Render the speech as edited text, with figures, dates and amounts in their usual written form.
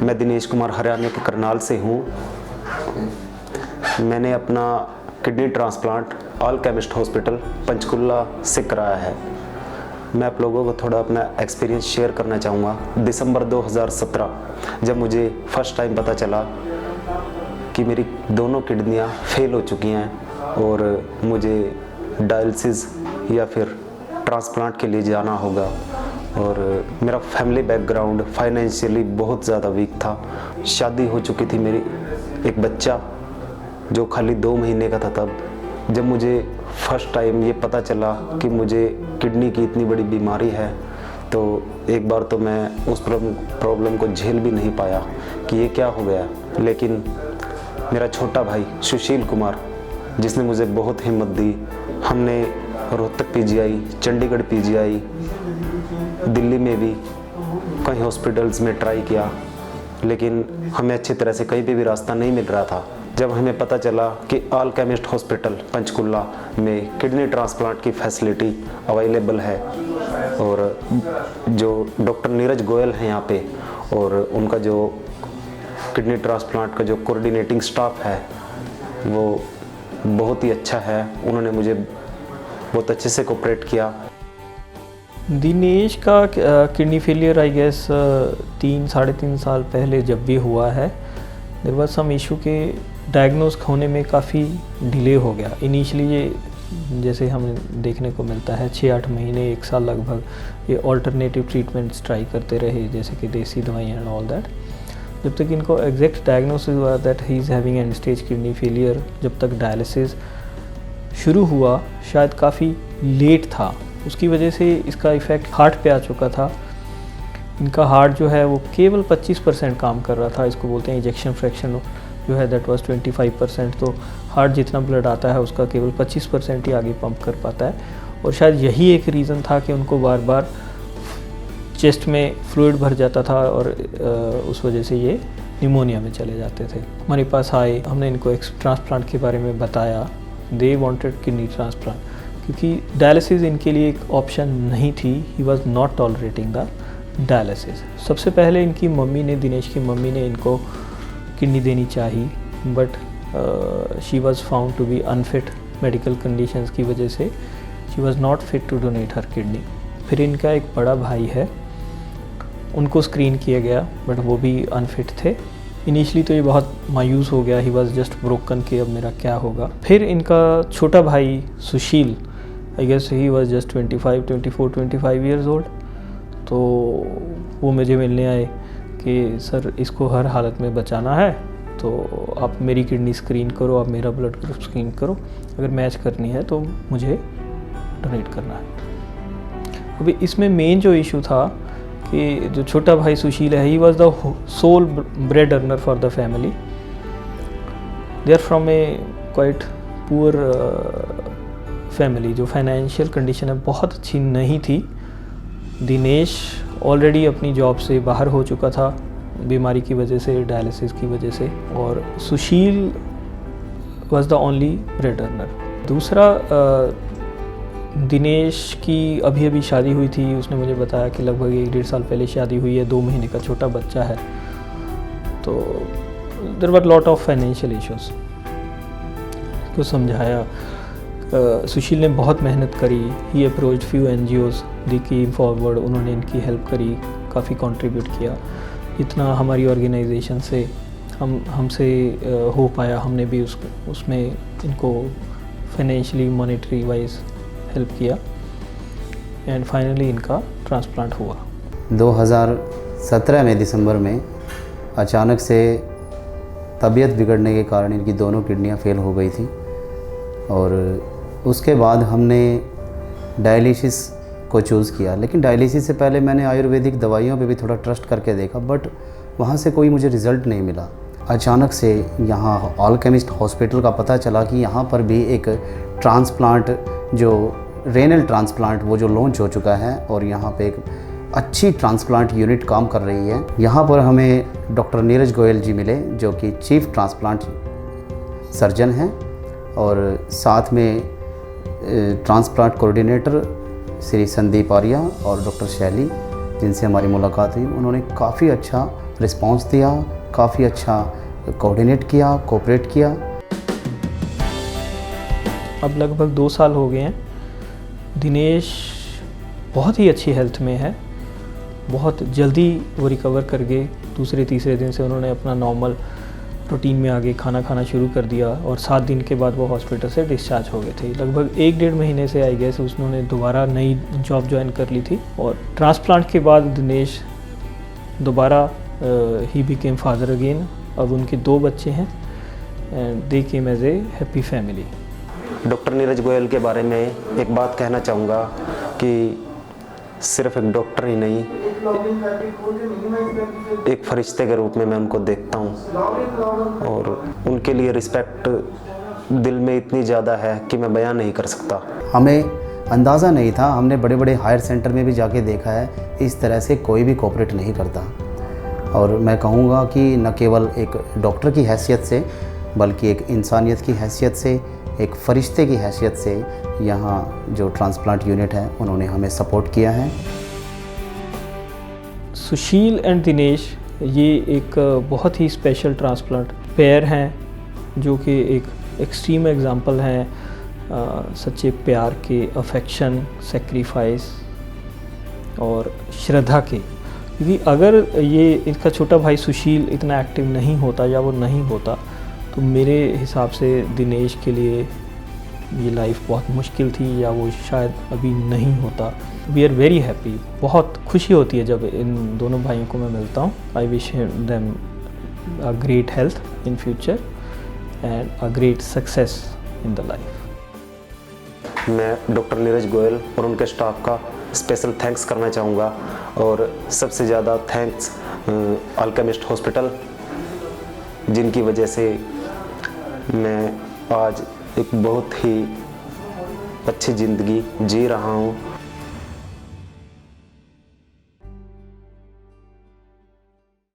मैं दिनेश कुमार हरियाणा के करनाल से हूँ। मैंने अपना kidney transplant all chemist hospital Panchkula से कराया है। मैं आप लोगों को थोड़ा अपना एक्सपीरियंस शेयर करना चाहूँगा। दिसंबर 2017 जब मुझे फर्स्ट टाइम पता चला कि मेरी दोनों किडनियाँ फेल हो चुकी हैं और मुझे डायलिसिस या फिर ट्रांसप्लांट के लिए जाना होगा, और मेरा फैमिली बैकग्राउंड फाइनेंशियली बहुत ज़्यादा वीक था। शादी हो चुकी थी मेरी, एक बच्चा जो खाली 2 महीने का था तब। जब मुझे फर्स्ट टाइम ये पता चला कि मुझे किडनी की इतनी बड़ी बीमारी है, तो एक बार तो मैं उस प्रॉब्लम को झेल भी नहीं पाया कि ये क्या हो गया। लेकिन मेरा छोटा भाई सुशील कुमार, जिसने मुझे बहुत हिम्मत दी, हमने रोहतक पीजीआई, चंडीगढ़ पीजीआई, दिल्ली में भी कई हॉस्पिटल्स में ट्राई किया, लेकिन हमें अच्छी तरह से कहीं पे भी रास्ता नहीं मिल रहा था। जब हमें पता चला कि ऑल केमिस्ट हॉस्पिटल पंचकुला में किडनी ट्रांसप्लांट की फैसिलिटी अवेलेबल है, और जो डॉक्टर नीरज गोयल हैं यहाँ पे, और उनका जो किडनी ट्रांसप्लांट का जो कोऑर्डिनेटिंग स्टाफ है वो बहुत ही अच्छा है। उन्होंने मुझे बहुत अच्छे से कोऑपरेट किया। दिनेश का किडनी फेलियर आई गेस 3-3.5 साल पहले जब भी हुआ है, देयर वाज सम इशू के डायग्नोज होने में काफ़ी डिले हो गया। इनिशियली ये जैसे हमें देखने को मिलता है 6-8 महीने 1 साल लगभग ये ऑल्टरनेटिव ट्रीटमेंट्स ट्राई करते रहे, जैसे कि देसी दवाइयाँ एंड ऑल दैट, जब तक इनको एग्जैक्ट डायग्नोसिस हुआ that he is having and stage kidney failure. जब तक डायलिसिस शुरू हुआ शायद काफ़ी लेट था, उसकी वजह से इसका इफ़ेक्ट हार्ट पे आ चुका था। इनका हार्ट जो है वो केवल 25% काम कर रहा था। इसको बोलते हैं इजेक्शन फ्रैक्शन जो है दैट वाज 25%। तो हार्ट जितना ब्लड आता है उसका केवल 25% ही आगे पंप कर पाता है, और शायद यही एक रीज़न था कि उनको बार बार चेस्ट में फ्लूइड भर जाता था, और उस वजह से ये निमोनिया में चले जाते थे। हमारे पास आए, हमने इनको एक ट्रांसप्लांट के बारे में बताया। दे वांटेड किडनी ट्रांसप्लांट, क्योंकि डायलिसिस इनके लिए एक ऑप्शन नहीं थी। He was not tolerating the dialysis. सबसे पहले इनकी मम्मी ने, दिनेश की मम्मी ने इनको किडनी देनी चाहिए, but she was found to be unfit medical conditions की वजह से। She was not fit to donate her kidney. फिर इनका एक बड़ा भाई है, उनको स्क्रीन किया गया, बट वो भी अनफिट थे। इनिशियली तो ये बहुत मायूस हो गया, ही वॉज जस्ट ब्रोकन कि अब मेरा क्या होगा। फिर इनका छोटा भाई Sushil, I guess he was just 24-25 years old. तो वो मुझे मिलने आए कि सर इसको हर हालत में बचाना है, तो आप मेरी किडनी स्क्रीन करो, आप मेरा ब्लड ग्रुप स्क्रीन करो, अगर मैच करनी है तो मुझे डोनेट करना है। अभी इसमें मेन जो इशू था कि जो छोटा भाई सुशील है, he was the sole bread earner for the family. They are from a quite poor family, जो फाइनेंशियल कंडीशन है बहुत अच्छी नहीं थी। दिनेश ऑलरेडी अपनी जॉब से बाहर हो चुका था बीमारी की वजह से, डायलिसिस की वजह से, और Sushil was the only bread earner. दूसरा, दिनेश की अभी अभी शादी हुई थी। उसने मुझे बताया कि लगभग 1-1.5 साल पहले शादी हुई है, 2 महीने का छोटा बच्चा है। तो there were lot of financial issues. को समझाया, सुशील ने बहुत मेहनत करी। He approached few NGOs, they came forward, उन्होंने इनकी हेल्प करी, काफ़ी कंट्रीब्यूट किया। जितना हमारी ऑर्गेनाइजेशन से हमसे हो पाया, हमने भी उसमें इनको फाइनेंशियली, मॉनेटरी वाइज हेल्प किया, एंड फाइनली इनका ट्रांसप्लांट हुआ। 2017 में दिसंबर में अचानक से तबीयत बिगड़ने के कारण इनकी दोनों किडनियां फेल हो गई थी, और उसके बाद हमने डायलिसिस को चूज़ किया। लेकिन डायलिसिस से पहले मैंने आयुर्वेदिक दवाइयों पे भी थोड़ा ट्रस्ट करके देखा, बट वहाँ से कोई मुझे रिज़ल्ट नहीं मिला। अचानक से यहाँ ऑल केमिस्ट हॉस्पिटल का पता चला कि यहाँ पर भी एक ट्रांसप्लांट, जो रेनल ट्रांसप्लांट, वो जो लॉन्च हो चुका है, और यहाँ पे एक अच्छी ट्रांसप्लांट यूनिट काम कर रही है। यहाँ पर हमें डॉक्टर नीरज गोयल जी मिले, जो कि चीफ ट्रांसप्लांट सर्जन हैं, और साथ में ट्रांसप्लांट कोऑर्डिनेटर श्री संदीप आर्या और डॉक्टर शैली जिनसे हमारी मुलाकात हुई, उन्होंने काफ़ी अच्छा रिस्पांस दिया, काफ़ी अच्छा कोऑर्डिनेट किया, कोऑपरेट किया। अब लगभग 2 साल हो गए हैं। दिनेश बहुत ही अच्छी हेल्थ में है, बहुत जल्दी वो रिकवर कर गए। दूसरे तीसरे दिन से उन्होंने अपना नॉर्मल रूटीन में आगे खाना खाना शुरू कर दिया और 7 दिन के बाद वो हॉस्पिटल से डिस्चार्ज हो गए थे। लगभग 1-1.5 महीने से आई गेस उन्होंने दोबारा नई जॉब ज्वाइन कर ली थी और ट्रांसप्लांट के बाद दिनेश दोबारा ही बिकेम फादर अगेन। अब उनके 2 बच्चे हैं and they came as a happy family. Doctor Neeraj Goyal के बारे में एक बात कहना चाहूँगा कि सिर्फ एक डॉक्टर ही नहीं, एक फरिश्ते के रूप में मैं उनको देखता हूँ और उनके लिए रिस्पेक्ट दिल में इतनी ज़्यादा है कि मैं बयान नहीं कर सकता। हमें अंदाज़ा नहीं था, हमने बड़े बड़े हायर सेंटर में भी जाके देखा है, इस तरह से कोई भी कोऑपरेट नहीं करता। और मैं कहूँगा कि न केवल एक डॉक्टर की हैसियत से बल्कि एक इंसानियत की हैसियत से, एक फ़रिश्ते की हैसियत से यहाँ जो ट्रांसप्लांट यूनिट है उन्होंने हमें सपोर्ट किया है। सुशील एंड दिनेश ये एक बहुत ही स्पेशल ट्रांसप्लांट पेयर हैं जो कि एक एक्सट्रीम एग्जांपल हैं सच्चे प्यार के, अफेक्शन, सेक्रीफाइस और श्रद्धा के। क्योंकि अगर ये इनका छोटा भाई सुशील इतना एक्टिव नहीं होता या वो नहीं होता तो मेरे हिसाब से दिनेश के लिए ये लाइफ बहुत मुश्किल थी या वो शायद अभी नहीं होता। वी आर वेरी हैप्पी, बहुत खुशी होती है जब इन दोनों भाइयों को मैं मिलता हूँ। I wish them a great health in future and a great success in the life. मैं डॉक्टर नीरज गोयल और उनके स्टाफ का स्पेशल थैंक्स करना चाहूँगा और सबसे ज़्यादा थैंक्स अल्केमिस्ट हॉस्पिटल, जिनकी वजह से मैं आज एक बहुत ही अच्छी ज़िंदगी जी रहा हूँ